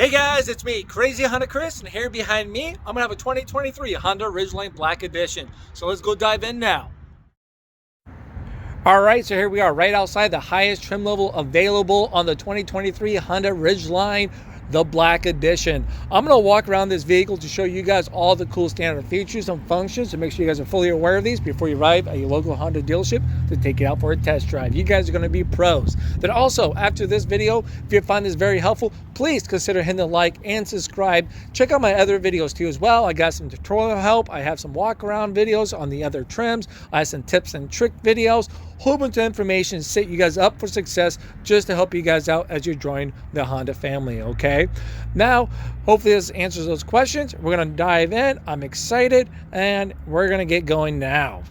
Hey guys, it's me, Crazy Honda Chris, and here behind me, I'm gonna have a 2023 Honda Ridgeline Black Edition. So let's go dive in now. All right, so here we are right outside the highest trim level available on the 2023 Honda Ridgeline, the Black Edition. I'm gonna walk around this vehicle to show you guys all the cool standard features and functions to make sure you guys are fully aware of these before you arrive at your local Honda dealership to take it out for a test drive. You guys are gonna be pros. Then also, after this video, if you find this very helpful, please consider hitting the like and subscribe. Check out my other videos too as well. I got some tutorial help. I have some walk around videos on the other trims. I have some tips and trick videos. Whole bunch of information to set you guys up for success just to help you guys out as you join the Honda family, okay? Now, hopefully this answers those questions. We're gonna dive in. I'm excited and we're gonna get going now.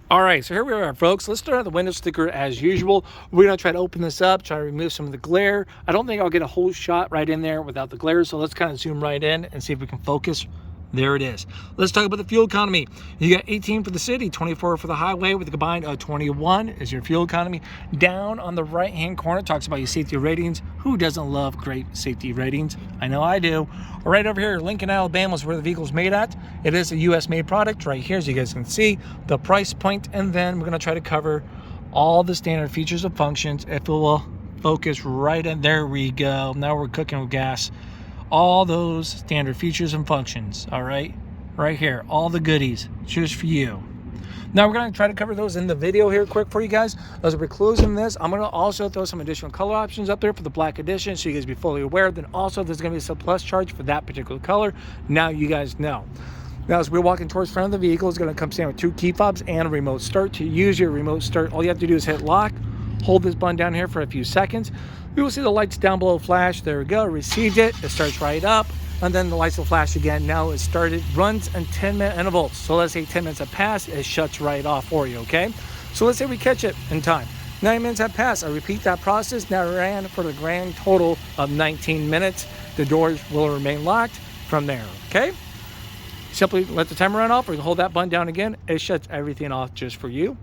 All right, so here we are, folks. Let's start at the window sticker as usual. We're gonna try to open this up, try to remove some of the glare. I don't think I'll get a whole shot right in there without the glare, so let's kind of zoom right in and see if we can focus. There it is. Let's talk about the fuel economy. You got 18 for the city, 24 for the highway, with a combined of 21 is your fuel economy. Down on the right-hand corner, talks about your safety ratings. Who doesn't love great safety ratings? I know I do. Right over here, Lincoln, Alabama is where the vehicle's made at. It is a US-made product right here, as you guys can see, the price point, and then we're gonna try to cover all the standard features and functions. If it will focus right in, there we go. Now we're cooking with gas. All those standard features and functions, all right here, all the goodies just for you. Now we're going to try to cover those in the video here quick for you guys. As we're closing this, I'm going to also throw some additional color options up there for the Black Edition so you guys be fully aware. Then also there's going to be a surplus charge for that particular color. Now you guys know. Now as we're walking towards front of the vehicle, it's going to come standard with 2 key fobs and a remote start. To use your remote start, all you have to do is hit lock, hold this button down here for a few seconds. You will see the lights down below flash. There we go, received it. It starts right up, and then the lights will flash again. Now it started, runs in 10-minute intervals. So let's say 10 minutes have passed, it shuts right off for you, okay? So let's say we catch it in time. 9 minutes have passed. I repeat that process. Now it ran for the grand total of 19 minutes. The doors will remain locked from there, okay? Simply let the timer run off, or you can hold that button down again. It shuts everything off just for you.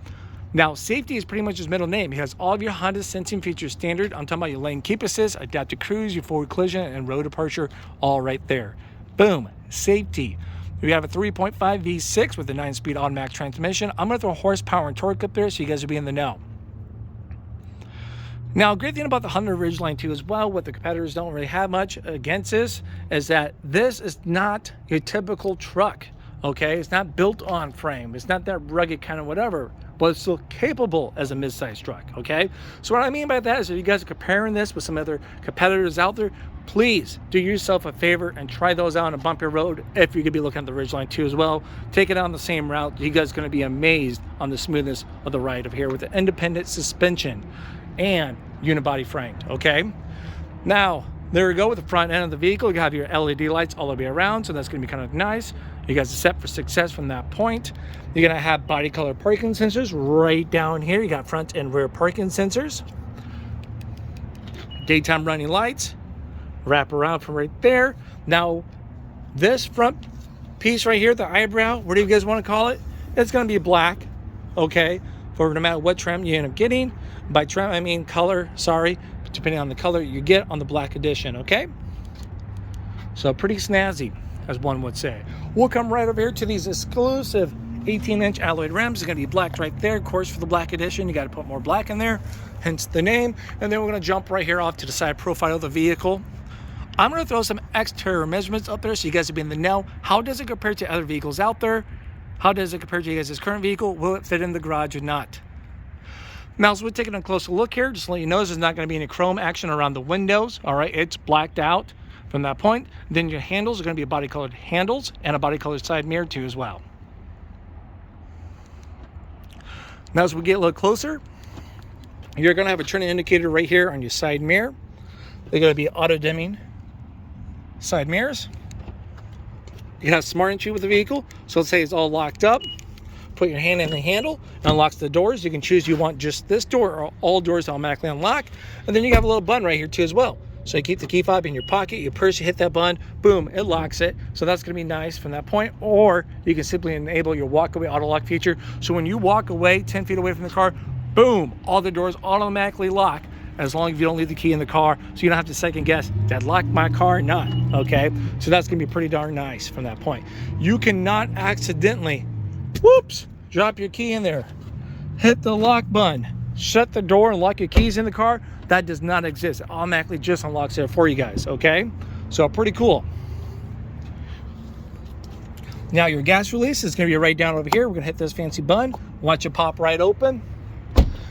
Now, safety is pretty much his middle name. He has all of your Honda sensing features standard. I'm talking about your lane keep assist, adaptive cruise, your forward collision, and road departure, all right there. Boom, safety. We have a 3.5 V6 with a 9-speed automatic transmission. I'm gonna throw horsepower and torque up there so you guys will be in the know. Now, a great thing about the Honda Ridgeline too as well, what the competitors don't really have much against this, is that this is not your typical truck, okay? It's not built on frame. It's not that rugged kind of whatever, but it's still capable as a mid-size truck, okay? So what I mean by that is if you guys are comparing this with some other competitors out there, please do yourself a favor and try those out on a bumpy road if you could be looking at the Ridgeline too as well. Take it on the same route. You guys are gonna be amazed on the smoothness of the ride of here with the independent suspension and unibody framed, okay? Now, there we go with the front end of the vehicle. You have your LED lights all the way around, so that's gonna be kind of nice. You guys are set for success from that point. You're gonna have body color parking sensors right down here. You got front and rear parking sensors. Daytime running lights. Wrap around from right there. Now, this front piece right here, the eyebrow, what do you guys wanna call it? It's gonna be black, okay? For no matter what trim you end up getting. By trim, I mean color, sorry, depending on the color you get on the Black Edition, okay? So pretty snazzy, as one would say. We'll come right over here to these exclusive 18-inch alloy rims. It's gonna be black right there. Of course, for the Black Edition, you gotta put more black in there, hence the name. And then we're gonna jump right here off to the side profile of the vehicle. I'm gonna throw some exterior measurements up there so you guys will be in the know. How does it compare to other vehicles out there? How does it compare to you guys' current vehicle? Will it fit in the garage or not? Now, as we're taking a closer look here, just to let you know, there's not going to be any chrome action around the windows. All right, it's blacked out from that point. Then your handles are going to be body colored handles and a body colored side mirror too as well. Now, as we get a little closer, you're going to have a turning indicator right here on your side mirror. They're going to be auto dimming side mirrors. You have smart entry with the vehicle, so let's say it's all locked up. Put your hand in the handle, unlocks the doors. You can choose you want just this door or all doors automatically unlock. And then you have a little button right here too as well. So you keep the key fob in your pocket, you push, you hit that button, boom, it locks it. So that's gonna be nice from that point. Or you can simply enable your walk away auto lock feature. So when you walk away 10 feet away from the car, boom, all the doors automatically lock, as long as you don't leave the key in the car, so you don't have to second guess, did I lock my car or not, okay? So that's gonna be pretty darn nice from that point. You cannot accidentally, whoops, drop your key in there, hit the lock button, shut the door and lock your keys in the car. That does not exist. It automatically just unlocks it for you guys, okay? So pretty cool. Now your gas release is gonna be right down over here. We're gonna hit this fancy button, watch it pop right open.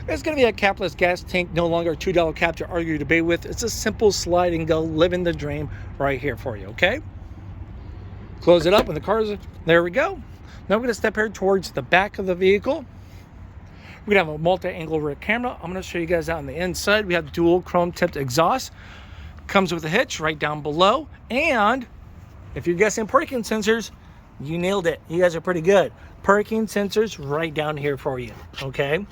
It's going to be a capless gas tank, no longer a $2 cap to argue or debate with. It's a simple slide and go, living the dream right here for you, okay? Close it up and the car's, there we go. Now we're going to step here towards the back of the vehicle. We're going to have a multi-angle rear camera. I'm going to show you guys out on the inside. We have dual chrome tipped exhaust. Comes with a hitch right down below. And if you're guessing parking sensors, you nailed it. You guys are pretty good. Parking sensors right down here for you, okay?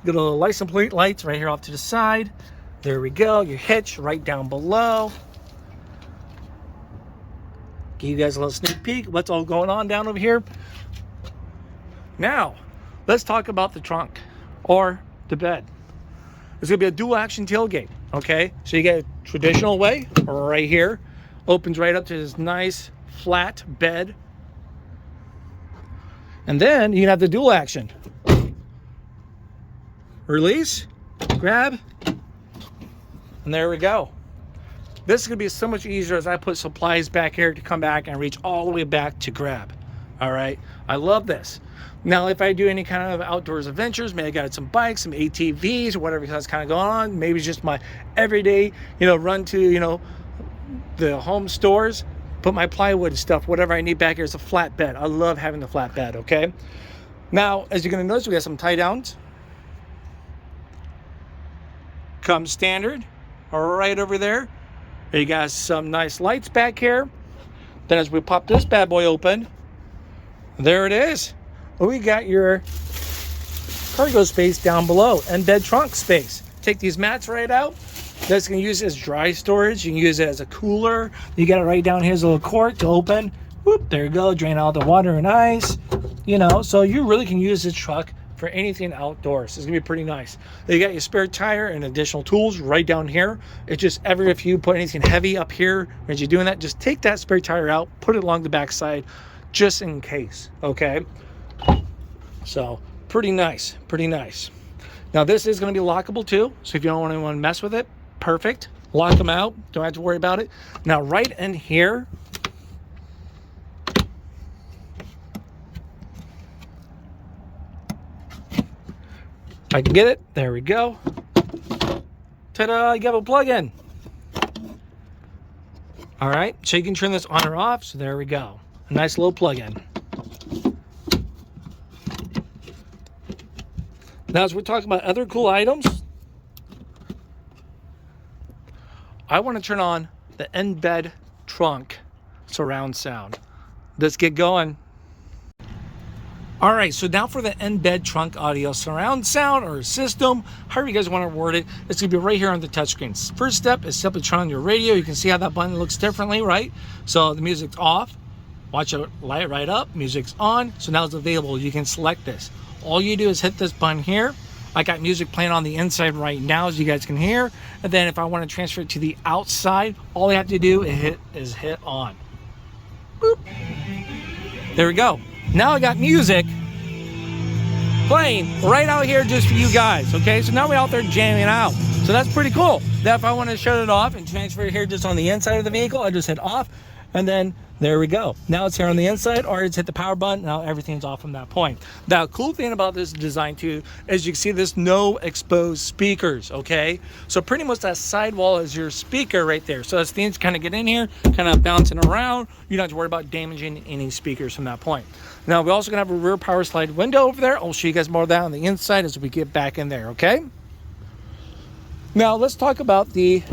Got a little license plate lights right here off to the side. There we go. Your hitch right down below. Give you guys a little sneak peek what's all going on down over here. Now, let's talk about the trunk or the bed. It's gonna be a dual action tailgate, okay? So you get a traditional way right here. Opens right up to this nice flat bed. And then you can have the dual action. Release, grab, and there we go. This is gonna be so much easier as I put supplies back here to come back and reach all the way back to grab. All right, I love this. Now, if I do any kind of outdoors adventures, maybe I got some bikes, some ATVs, or whatever that's kind of going on, maybe just my everyday, run to, the home stores, put my plywood and stuff, whatever I need back here is a flat bed. I love having the flat bed, okay? Now, as you're gonna notice, we got some tie downs. Comes standard right over there. You got some nice lights back here. Then as we pop this bad boy open, there it is. We got your cargo space down below and bed trunk space. Take these mats right out. That's going to use it as dry storage. You can use it as a cooler. You got it right down here as a little quart to open. Whoop, there you go. Drain out the water and ice. So you really can use this truck for anything outdoors. It's gonna be pretty nice. You got your spare tire and additional tools right down here. It's just if you put anything heavy up here as you're doing that, just take that spare tire out, put it along the backside, just in case, okay? So pretty nice, pretty nice. Now this is gonna be lockable too, so if you don't want anyone to mess with it, perfect. Lock them out, don't have to worry about it. Now right in here, if I can get it, there we go. Ta-da, you have a plug-in. All right, so you can turn this on or off, so there we go. A nice little plug-in. Now, as we're talking about other cool items, I want to turn on the in-bed trunk surround sound. Let's get going. All right, so now for the in-bed trunk audio surround sound or system, however you guys want to word it, it's gonna be right here on the touchscreen. First step is simply turn on your radio. You can see how that button looks differently, right? So the music's off, watch it light right up, music's on, so now it's available. You can select this. All you do is hit this button here. I got music playing on the inside right now, as you guys can hear. And then if I want to transfer it to the outside, all I have to do is hit on. Boop. There we go. Now I got music playing right out here just for you guys, okay? So now we're out there jamming out. So that's pretty cool. That if I want to shut it off and transfer it here just on the inside of the vehicle, I just hit off, and then there we go. Now it's here on the inside, or it's hit the power button. Now everything's off from that point. Now, cool thing about this design too is you can see there's no exposed speakers, okay? So pretty much that sidewall is your speaker right there. So as things kind of get in here, kind of bouncing around, you don't have to worry about damaging any speakers from that point. Now, we're also gonna have a rear power slide window over there. I'll show you guys more of that on the inside as we get back in there, okay? Now, let's talk about the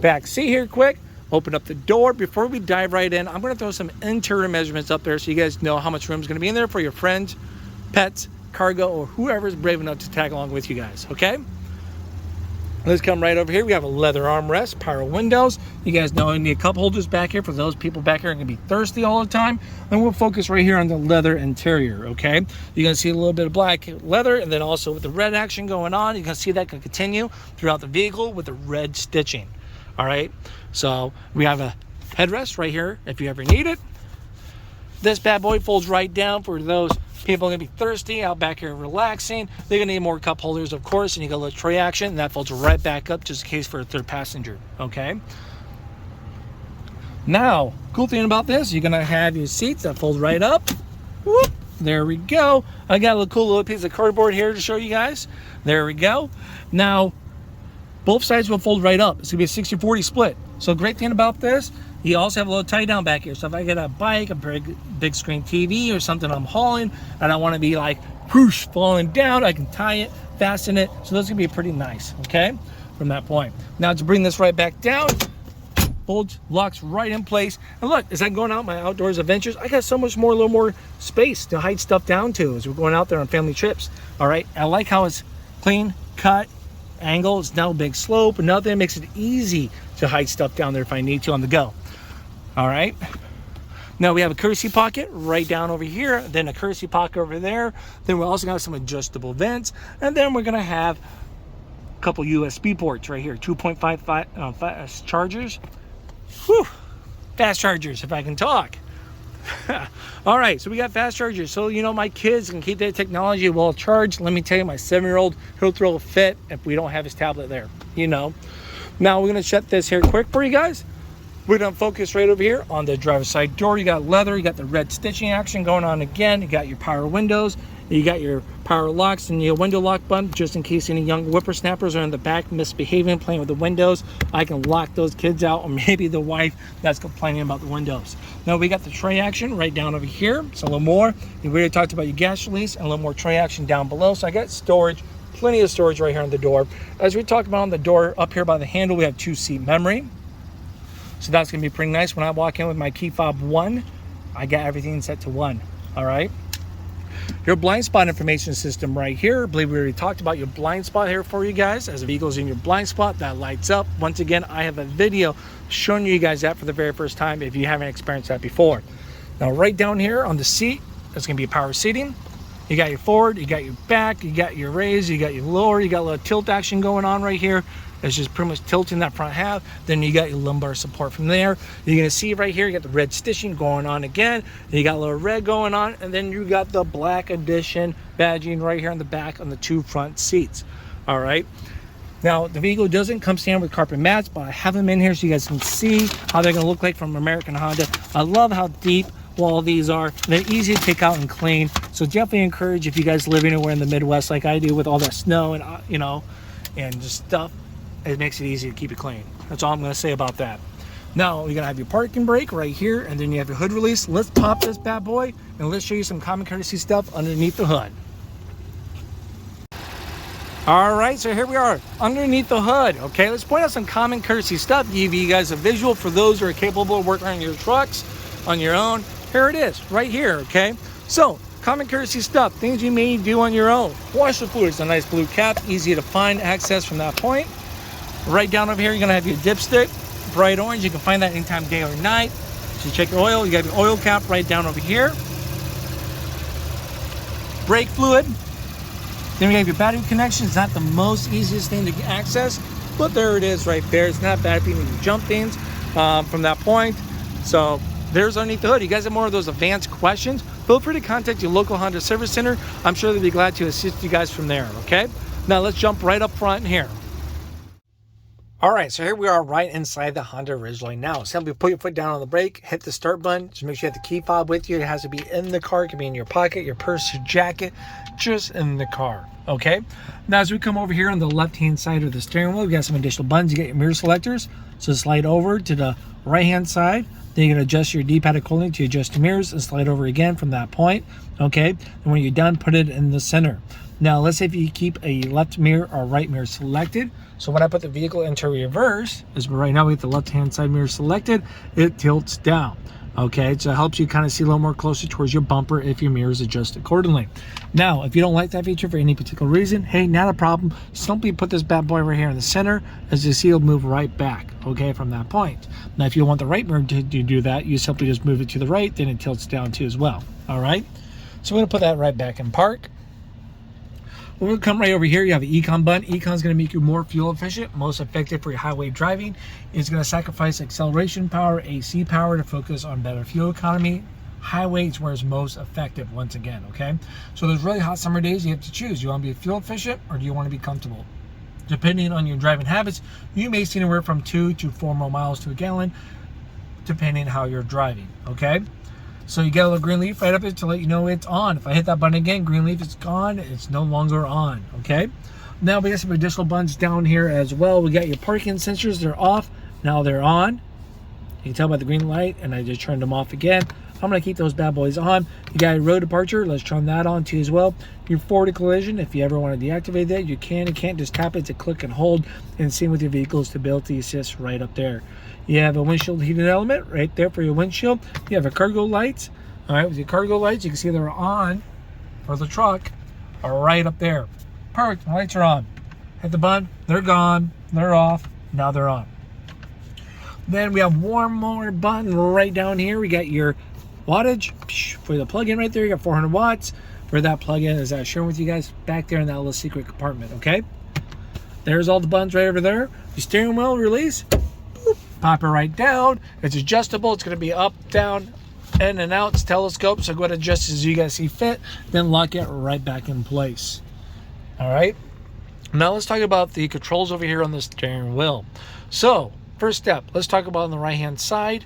back seat here quick. Open up the door. Before we dive right in, I'm going to throw some interior measurements up there so you guys know how much room is going to be in there for your friends, pets, cargo, or whoever is brave enough to tag along with you guys, okay? Let's come right over here. We have a leather armrest, power windows. You guys know I need a cup holders back here for those people back here who are gonna be thirsty all the time. And we'll focus right here on the leather interior, okay? You're gonna see a little bit of black leather, and then also with the red action going on, you're gonna see that can continue throughout the vehicle with the red stitching, all right? So we have a headrest right here if you ever need it. This bad boy folds right down for those people are gonna be thirsty out back here relaxing. They're gonna need more cup holders, of course, and you got a little tray action, and that folds right back up just in case for a third passenger, okay? Now, cool thing about this, you're gonna have your seats that fold right up. Whoop, there we go. I got a little cool little piece of cardboard here to show you guys. There we go. Now, both sides will fold right up. It's gonna be a 60-40 split. So great thing about this, you also have a little tie down back here. So if I get a bike, a big screen TV or something I'm hauling, and I want to be like whoosh falling down, I can tie it, fasten it. So that's gonna be pretty nice, okay? From that point. Now to bring this right back down, folds, locks right in place. And look, as I'm going out my outdoors adventures, I got so much more, a little more space to hide stuff down to as we're going out there on family trips. All right, I like how it's clean, cut, angle. It's now a big slope. Another thing makes it easy to hide stuff down there if I need to on the go. All right. Now we have a courtesy pocket right down over here, then a courtesy pocket over there. Then we're also got some adjustable vents, and then we're gonna have a couple USB ports right here, 2.5 fast chargers. Whew, fast chargers if I can talk. All right, so we got fast chargers, so you know my kids can keep their technology well charged. Let me tell you, my 7-year-old, he'll throw a fit if we don't have his tablet there, you know. Now we're gonna shut this here quick for you guys. We're gonna focus right over here on the driver's side door. You got leather, you got the red stitching action going on again. You got your power windows, you got your power locks and your window lock button, just in case any young whippersnappers are in the back misbehaving, playing with the windows. I can lock those kids out, or maybe the wife that's complaining about the windows. Now we got the tray action right down over here. So a little more. We already talked about your gas release and a little more tray action down below. So I got storage, plenty of storage right here on the door. As we talked about on the door up here by the handle, we have 2-seat memory. So that's gonna be pretty nice. When I walk in with my key fob 1, I got everything set to 1, all right? Your blind spot information system right here. I believe we already talked about your blind spot here for you guys. As the vehicle's in your blind spot, that lights up. Once again, I have a video showing you guys that for the very first time if you haven't experienced that before. Now right down here on the seat, there's gonna be power seating. You got your forward, you got your back, you got your raise, you got your lower, you got a little tilt action going on right here. It's just pretty much tilting that front half. Then you got your lumbar support from there. You're gonna see right here, you got the red stitching going on again. You got a little red going on, and then you got the Black Edition badging right here on the back on the 2 front seats. All right. Now the vehicle doesn't come standard with carpet mats, but I have them in here so you guys can see how they're gonna look like from American Honda. I love how deep wall these are. They're easy to take out and clean. So definitely encourage, if you guys live anywhere in the Midwest like I do with all that snow and you know, and just stuff, it makes it easy to keep it clean. That's all I'm gonna say about that. Now you're gonna have your parking brake right here, and then you have your hood release. Let's pop this bad boy and let's show you some common courtesy stuff underneath the hood. All right, so here we are underneath the hood. Okay, let's point out some common courtesy stuff, give you guys a visual for those who are capable of working on your trucks on your own. Here it is right here. Okay, so common courtesy stuff, things you may do on your own. Washer fluids, a nice blue cap, easy to find, access from that point. Right down over here, you're gonna have your dipstick, bright orange. You can find that anytime, day or night. So you check your oil, you got your oil cap right down over here. Brake fluid. Then we have your battery connection. It's not the most easiest thing to access, but there it is right there. It's not bad if you need to jump things from that point. So there's underneath the hood. You guys have more of those advanced questions, feel free to contact your local Honda Service Center. I'm sure they'll be glad to assist you guys from there, okay? Now let's jump right up front here. All right, so here we are right inside the Honda Ridgeline. Now, simply put your foot down on the brake, hit the start button. Just make sure you have the key fob with you. It has to be in the car. It can be in your pocket, your purse, your jacket, just in the car, okay? Now, as we come over here on the left-hand side of the steering wheel, we got some additional buttons. You get your mirror selectors. So slide over to the right-hand side. Then you can adjust your D-pad accordingly to adjust the mirrors and slide over again from that point, okay? And when you're done, put it in the center. Now, let's say if you keep a left mirror or right mirror selected. So when I put the vehicle into reverse, as right now we have the left-hand side mirror selected, it tilts down. Okay, so it helps you kind of see a little more closer towards your bumper if your mirrors adjust accordingly. Now, if you don't like that feature for any particular reason, hey, not a problem. Simply put this bad boy right here in the center. As you see, it'll move right back, okay, from that point. Now, if you want the right mirror to do that, you simply just move it to the right, then it tilts down too as well, all right? So we're gonna put that right back in park. We're going to come right over here. You have an Econ button. Econ is going to make you more fuel efficient, most effective for your highway driving. It's going to sacrifice acceleration power, AC power to focus on better fuel economy. Highway is where it's most effective once again, okay? So there's really hot summer days. You have to choose. You want to be fuel efficient or do you want to be comfortable? Depending on your driving habits, you may see anywhere from 2 to 4 more miles to a gallon, depending on how you're driving, okay? So you get a little green leaf right up there to let you know it's on. If I hit that button again, green leaf is gone. It's no longer on, okay? Now we got some additional buttons down here as well. We got your parking sensors. They're off. Now they're on. You can tell by the green light, and I just turned them off again. I'm going to keep those bad boys on. You got your road departure. Let's turn that on too as well. Your forward collision, if you ever want to deactivate that, you can. You can't just tap it to click and hold. And same with your vehicle stability assist right up there. You have a windshield heating element right there for your windshield. You have a cargo lights. All right, with your cargo lights, you can see they're on for the truck right up there. Perfect, the lights are on. Hit the button, they're gone, they're off, now they're on. Then we have one more button right down here. We got your wattage for the plug-in right there. You got 400 watts for that plug-in, as I was sharing with you guys back there in that little secret compartment, okay? There's all the buttons right over there. Your steering wheel release. Pop it right down. It's adjustable. It's going to be up, down, in and out. It's telescope, so go ahead and adjust as you guys see fit. Then lock it right back in place. All right. Now let's talk about the controls over here on the steering wheel. So first step, let's talk about on the right-hand side.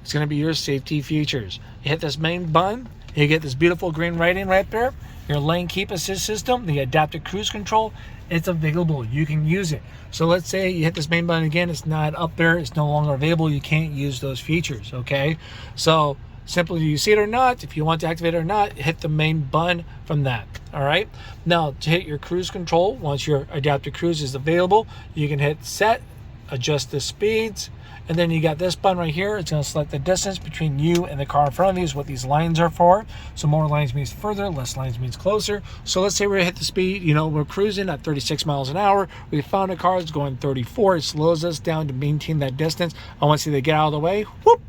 It's going to be your safety features. You hit this main button. You get this beautiful green writing right there. Your lane keep assist system, the adaptive cruise control. It's available. You can use it. So let's say you hit this main button again, it's not up there, it's no longer available, you can't use those features, okay? So simply, do you see it or not? If you want to activate it or not, hit the main button from that, all right? Now, to hit your cruise control, once your adaptive cruise is available, you can hit set, adjust the speeds, and then you got this button right here. It's going to select the distance between you and the car in front of you is what these lines are for. So more lines means further, less lines means closer. So let's say we're going to hit the speed, you know, we're cruising at 36 miles an hour. We found a car that's going 34. It slows us down to maintain that distance. I want to see they get out of the way. Whoop!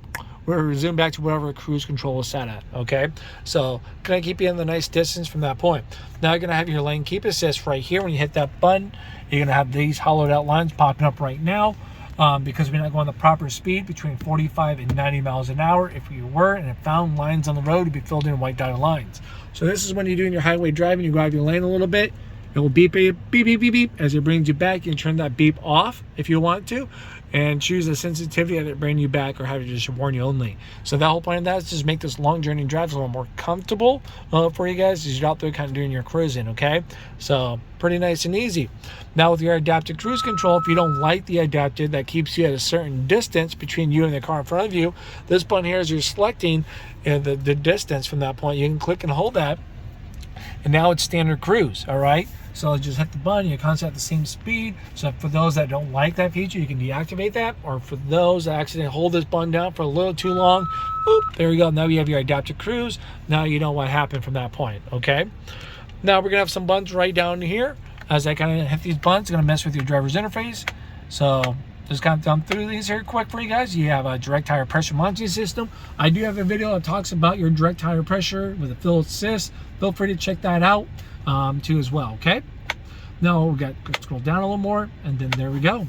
We're resume back to whatever cruise control is set at, okay? So going to keep you in the nice distance from that point. Now you're going to have your lane keep assist right here. When you hit that button, you're going to have these hollowed out lines popping up right now. Because we're not going the proper speed between 45 and 90 miles an hour. If we were and it found lines on the road, it'd be filled in white dotted lines. So this is when you're doing your highway driving, you go out of your lane a little bit, it will beep, beep, beep, beep, beep, beep. As it brings you back, you can turn that beep off if you want to, and choose the sensitivity of it bring you back or have it just warn you only. So the whole point of that is just make this long journey drives a little more comfortable for you guys as you're out there kind of doing your cruising, okay? So pretty nice and easy. Now with your adaptive cruise control, if you don't like the adaptive that keeps you at a certain distance between you and the car in front of you, this button here is you're selecting the distance from that point. You can click and hold that, and now it's standard cruise, all right? So just hit the button, you're constantly at the same speed. So for those that don't like that feature, you can deactivate that. Or for those that accidentally hold this button down for a little too long, whoop, there we go. Now you have your adaptive cruise. Now you know what happened from that point, okay? Now we're gonna have some buttons right down here. As I kind of hit these buttons, it's gonna mess with your driver's interface. So just kind of thumb through these here quick for you guys. You have a direct tire pressure monitoring system. I do have a video that talks about your direct tire pressure with a fill assist. Feel free to check that out too as well, okay? Now we got to scroll down a little more, and then there we go.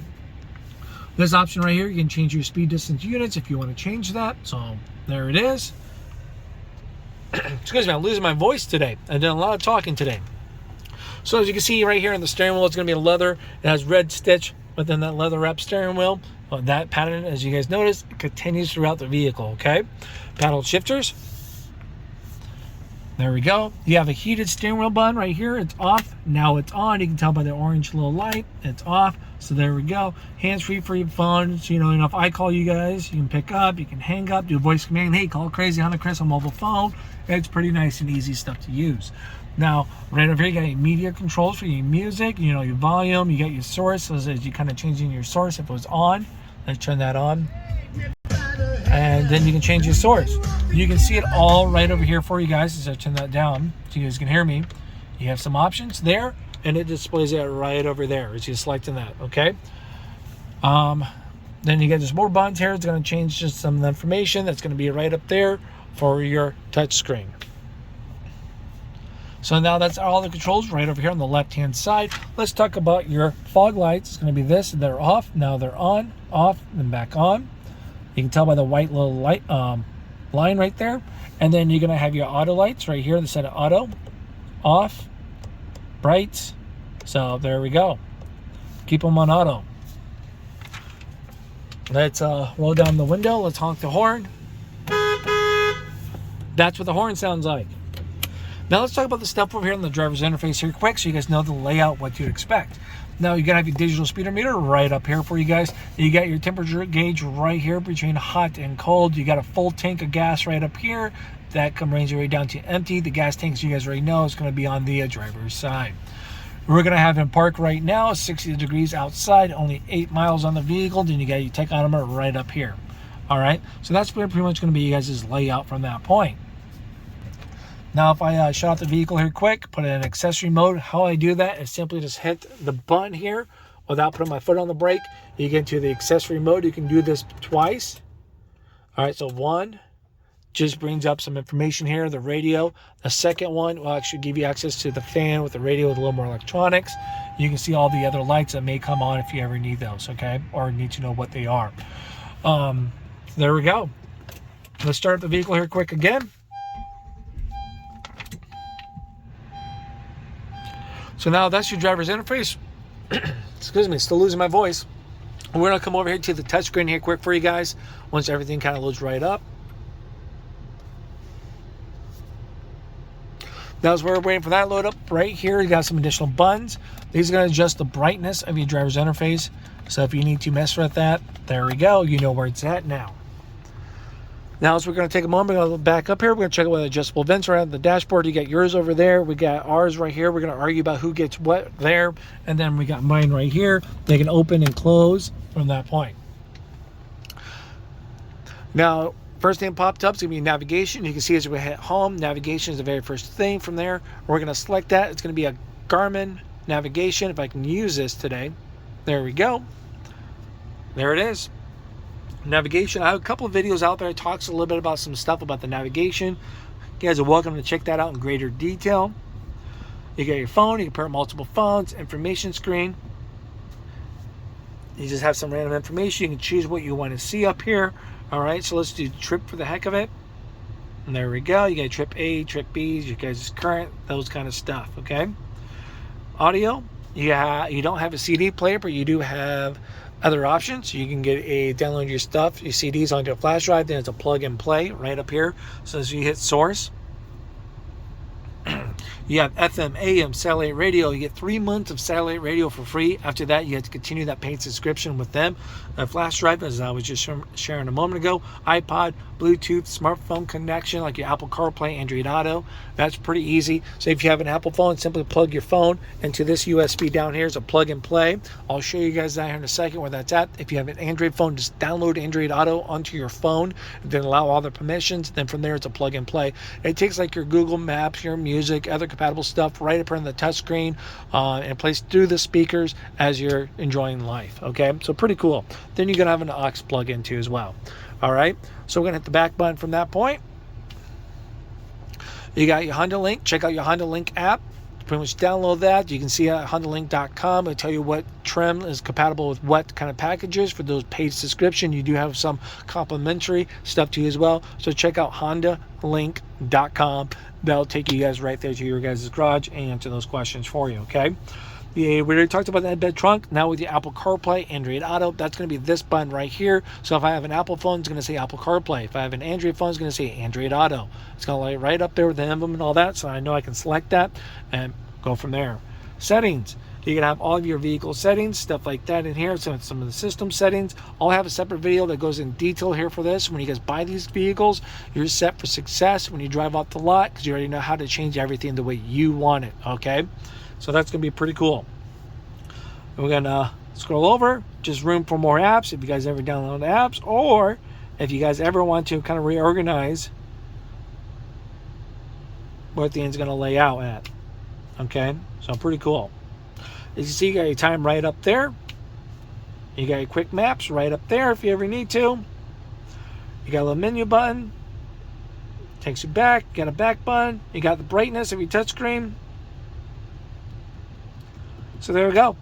This option right here, you can change your speed distance units if you want to change that. So there it is. Excuse me, I'm losing my voice today. I've done a lot of talking today. So as you can see right here on the steering wheel, it's going to be leather. It has red stitch within that leather wrap steering wheel. Well, that pattern, as you guys notice, continues throughout the vehicle, okay? Paddle shifters. There we go. You have a heated steering wheel button right here. It's off. Now it's on. You can tell by the orange little light. It's off. So there we go. Hands-free for your phone. So, you know, if I call you guys, you can pick up, you can hang up, do a voice command. Hey, call Crazy Honda Chris on mobile phone. It's pretty nice and easy stuff to use. Now, right over here, you got your media controls for your music, you know, your volume. You got your source. So as you kind of changing your source, if it was on, let's turn that on. And then you can change your source. You can see it all right over here for you guys as I turn that down so you guys can hear me. You have some options there, and it displays it right over there as you're selecting that, okay? Then you get just more buttons here. It's going to change just some of the information that's going to be right up there for your touch screen. So now that's all the controls right over here on the left-hand side. Let's talk about your fog lights. It's going to be this. They're off. Now they're on, off, then back on. You can tell by the white little light line right there. And then you're going to have your auto lights right here. The set of auto, off, brights. So there we go. Keep them on auto. Let's roll down the window. Let's honk the horn. That's what the horn sounds like. Now let's talk about the stuff over here on the driver's interface here quick so you guys know the layout, what to expect. Now you're gonna have your digital speedometer right up here for you guys. You got your temperature gauge right here between hot and cold. You got a full tank of gas right up here. That brings you right down to empty. The gas tanks you guys already know is gonna be on the driver's side. We're gonna have him park right now, 60 degrees outside, only 8 miles on the vehicle. Then you got your tachometer right up here. All right, so that's pretty much gonna be you guys' layout from that point. Now, if I shut off the vehicle here quick, put it in accessory mode, how I do that is simply just hit the button here without putting my foot on the brake. You get into the accessory mode. You can do this twice. All right, so one just brings up some information here, the radio. The second one will actually give you access to the fan with the radio with a little more electronics. You can see all the other lights that may come on if you ever need those, okay? Or need to know what they are. There we go. Let's start the vehicle here quick again. So now that's your driver's interface. Excuse me, still losing my voice. We're gonna come over here to the touchscreen here quick for you guys once everything kind of loads right up. Now as we're waiting for that load up, right here you got some additional buttons. These are gonna adjust the brightness of your driver's interface. So if you need to mess with that, there we go. You know where it's at now. Now, as we're going to take a moment, we're going to back up here. We're going to check out what adjustable vents are on the dashboard. You got yours over there. We got ours right here. We're going to argue about who gets what there. And then we got mine right here. They can open and close from that point. Now, first thing popped up is going to be navigation. You can see as we hit home, navigation is the very first thing from there. We're going to select that. It's going to be a Garmin navigation. If I can use this today. There we go. There it is. Navigation. I have a couple of videos out there that talks a little bit about some stuff about the navigation. You guys are welcome to check that out in greater detail. You got your phone. You can pair multiple phones. Information screen. You just have some random information. You can choose what you want to see up here. All right, so let's do trip for the heck of it. And there we go. You got trip A, trip B, you guys' current, those kind of stuff. Okay. Audio. You don't have a CD player, but you do have other options. You can get download your stuff, your CDs onto a flash drive. Then it's a plug and play right up here. So as you hit source, you have FM, AM, satellite radio. You get 3 months of satellite radio for free. After that, you have to continue that paid subscription with them. A flash drive, as I was just sharing a moment ago. iPod, Bluetooth, smartphone connection like your Apple CarPlay, Android Auto. That's pretty easy. So if you have an Apple phone, simply plug your phone into this USB down here. It's a plug and play. I'll show you guys that here in a second where that's at. If you have an Android phone, just download Android Auto onto your phone, then allow all the permissions. Then from there, it's a plug and play. It takes like your Google Maps, your music, other compatible stuff right up here on the touch screen and plays through the speakers as you're enjoying life. Okay, so pretty cool. Then you're gonna have an aux plug in too as well. All right, so we're gonna hit the back button from that point. You got your Honda Link. Check out your Honda Link app. Pretty much download that. You can see at HondaLink.com. It'll tell you what trim is compatible with what kind of packages. For those paid subscription, you do have some complimentary stuff to you as well. So check out HondaLink.com. That'll take you guys right there to your guys' garage and answer those questions for you, okay? Yeah, we already talked about the embed trunk. Now with your Apple CarPlay, Android Auto, that's going to be this button right here. So if I have an Apple phone, it's going to say Apple CarPlay. If I have an Android phone, it's going to say Android Auto. It's going to lay right up there with the emblem and all that, so I know I can select that and go from there. Settings. You can have all of your vehicle settings, stuff like that in here. So some of the system settings. I'll have a separate video that goes in detail here for this. When you guys buy these vehicles, you're set for success when you drive off the lot because you already know how to change everything the way you want it, okay? So that's going to be pretty cool. We're going to scroll over. Just room for more apps if you guys ever download apps, or if you guys ever want to kind of reorganize what the engine's going to lay out at. Okay, so pretty cool. As you see, you got your time right up there. You got your quick maps right up there if you ever need to. You got a little menu button. Takes you back. You got a back button. You got the brightness of your touchscreen. So there we go.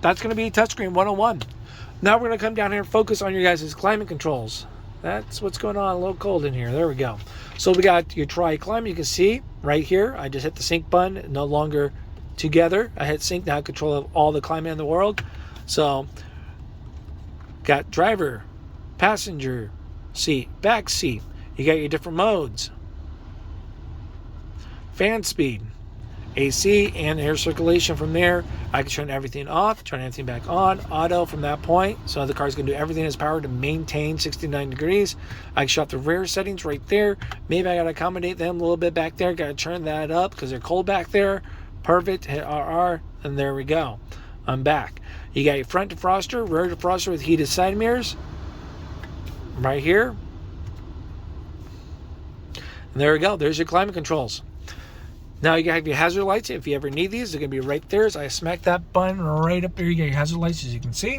That's going to be touchscreen 101. Now we're going to come down here and focus on your guys' climate controls. That's what's going on. A little cold in here. There we go. So we got your tri-climate. You can see right here. I just hit the sync button. No longer together. I hit sync. Now I have control of all the climate in the world. So got driver, passenger seat, back seat. You got your different modes. Fan speed, AC, and air circulation from there. I can turn everything off, turn everything back on, auto from that point. So the car's going to do everything in its power to maintain 69 degrees. I can shut the rear settings right there. Maybe I got to accommodate them a little bit back there. Got to turn that up because they're cold back there. Perfect. Hit RR, and there we go. I'm back. You got your front defroster, rear defroster with heated side mirrors. Right here. And there we go. There's your climate controls. Now you have your hazard lights. If you ever need these, they're going to be right there. So I smack that button right up there. You get your hazard lights, as you can see.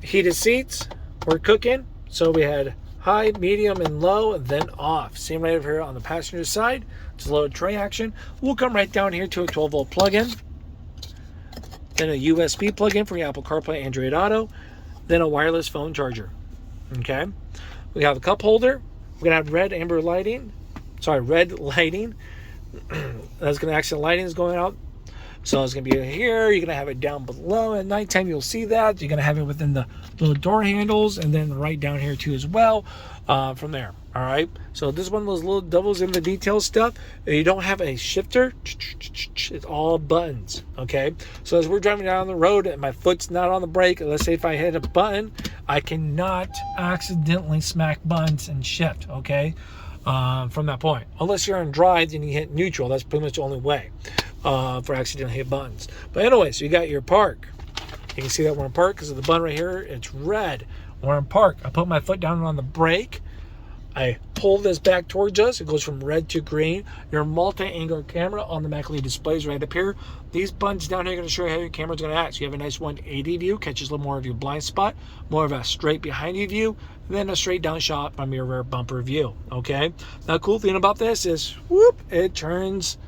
Heated seats. We're cooking. So we had high, medium, and low, and then off. Same right over here on the passenger side. Just a little tray action. We'll come right down here to a 12-volt plug-in. Then a USB plug-in for your Apple CarPlay, Android Auto. Then a wireless phone charger. Okay. We have a cup holder. We're going to have red lighting. That's going to accent lighting is going out. So it's going to be here. You're going to have it down below. At nighttime, you'll see that. You're going to have it within the little door handles, and then right down here too as well from there. All right. So this is one of those little doubles in the detail stuff. You don't have a shifter. It's all buttons. Okay. So as we're driving down the road and my foot's not on the brake, let's say if I hit a button, I cannot accidentally smack buttons and shift. Okay. From that point, unless you're in drive and you hit neutral, that's pretty much the only way for accidentally hit buttons. But anyway, so you got your park. You can see that we're in park because of the button right here. It's red. We're in park. I put my foot down on the brake. I pull this back towards us. It goes from red to green. Your multi-angle camera automatically displays right up here. These buttons down here are going to show you how your camera's going to act. So you have a nice 180 view, catches a little more of your blind spot, more of a straight behind you view, then a straight down shot from your rear bumper view. Okay. Now, cool thing about this is, whoop, it turns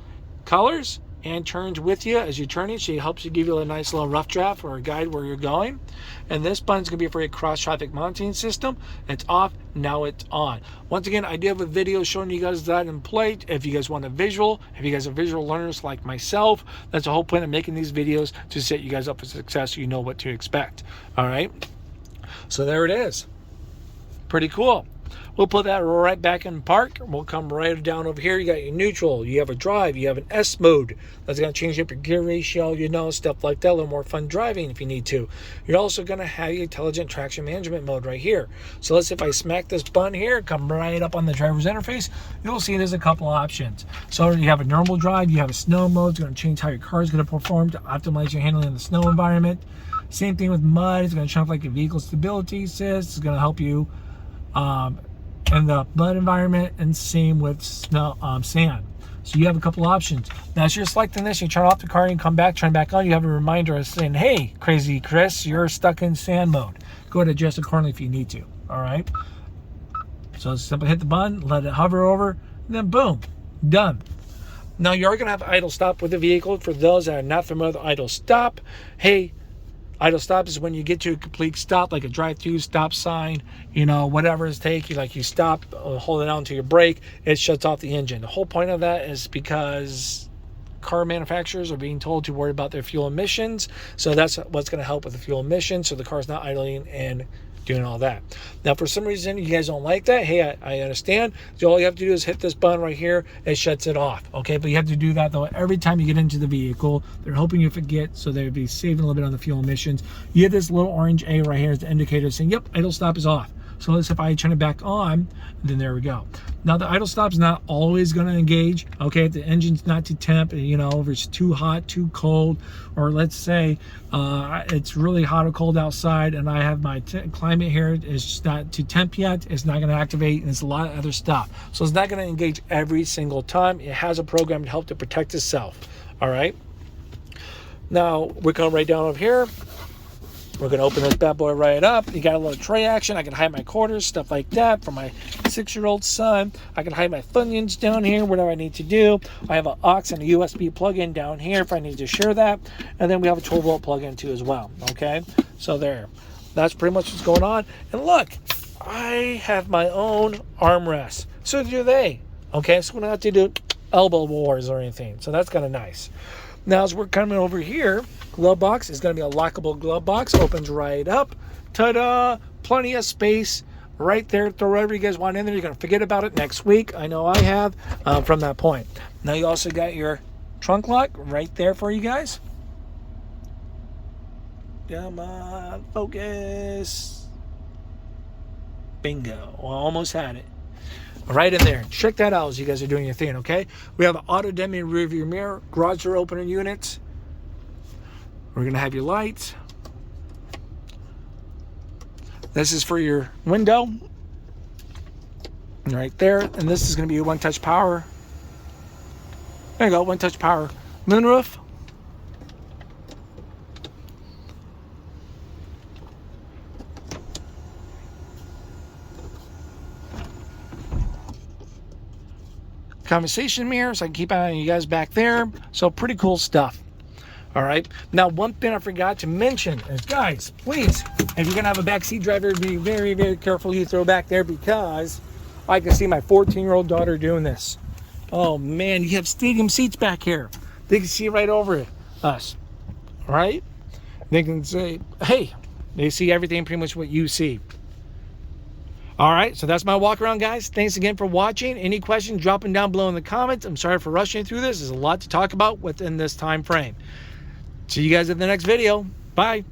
colors and turns with you as you're turning. So it helps you give you a nice little rough draft or a guide where you're going. And this button's going to be for a cross traffic monitoring system. It's off. Now it's on. Once again, I do have a video showing you guys that in play. If you guys want a visual, if you guys are visual learners like myself, that's the whole point of making these videos, to set you guys up for success so you know what to expect. All right. So there it is. Pretty cool. We'll put that right back in park. We'll come right down over here. You got your neutral. You have a drive. You have an S mode. That's going to change up your gear ratio, stuff like that. A little more fun driving if you need to. You're also going to have your intelligent traction management mode right here. So let's say if I smack this button here, come right up on the driver's interface, you'll see there's a couple options. So you have a normal drive. You have a snow mode. It's going to change how your car is going to perform to optimize your handling in the snow environment. Same thing with mud. It's going to check like your vehicle stability assist. It's going to help you in the mud environment, and same with snow, sand. So you have a couple options. Now as you're selecting this, you turn off the car and come back, turn back on, you have a reminder saying, hey, Crazy Chris, you're stuck in sand mode. Go ahead and adjust accordingly if you need to. All right. So simply hit the button, let it hover over, and then boom, done. Now you are going to have idle stop with the vehicle. For those that are not familiar with idle stop, hey, idle stop is when you get to a complete stop, like a drive-through stop sign, whatever it's taking, like you stop, hold it on to your brake, it shuts off the engine. The whole point of that is because car manufacturers are being told to worry about their fuel emissions. So that's what's going to help with the fuel emissions, so the car's not idling and doing all that. Now, for some reason, you guys don't like that. Hey, I understand. So all you have to do is hit this button right here. It shuts it off. Okay, but you have to do that, though, every time you get into the vehicle. They're hoping you forget, so they'll be saving a little bit on the fuel emissions. You get this little orange A right here as the indicator saying, yep, idle stop is off. So let's, if I turn it back on, then there we go. Now the idle stop is not always going to engage. Okay, if the engine's not too temp, you know, if it's too hot, too cold, or let's say it's really hot or cold outside and I have my climate here is just not too temp yet, it's not going to activate, and it's a lot of other stuff. So it's not going to engage every single time. It has a program to help to protect itself. All right. Now we're going right down over here. We're going to open this bad boy right up. You got a little tray action. I can hide my quarters, stuff like that. For my 6-year-old son, I can hide my Funyuns down here, whatever I need to do. I have an aux and a USB plug-in down here if I need to share that. And then we have a 12-volt plug-in too as well. Okay, so there. That's pretty much what's going on. And look, I have my own armrest. So do they. Okay, so we don't have to do elbow wars or anything. So that's kind of nice. Now as we're coming over here, glove box is going to be a lockable glove box. Opens right up. Ta-da! Plenty of space right there. Throw whatever you guys want in there. You're going to forget about it next week. I know I have from that point. Now you also got your trunk lock right there for you guys. Come on, focus. Bingo. Well, almost had it. Right in there. Check that out as you guys are doing your thing, okay? We have an auto-dimming rear view mirror, garage door opener units. We're going to have your lights. This is for your window. Right there. And this is going to be your one-touch power. There you go, one-touch power. Moonroof. Conversation mirror, so I can keep an eye on you guys back there. So pretty cool stuff. All right. Now, one thing I forgot to mention is, guys, please, if you're gonna have a backseat driver, be very, very careful who you throw back there, because I can see my 14-year-old daughter doing this. Oh man, you have stadium seats back here. They can see right over us. All right. They can say, hey, they see everything pretty much what you see. All right, so that's my walk around, guys. Thanks again for watching. Any questions, drop them down below in the comments. I'm sorry for rushing through this. There's a lot to talk about within this time frame. See you guys in the next video. Bye.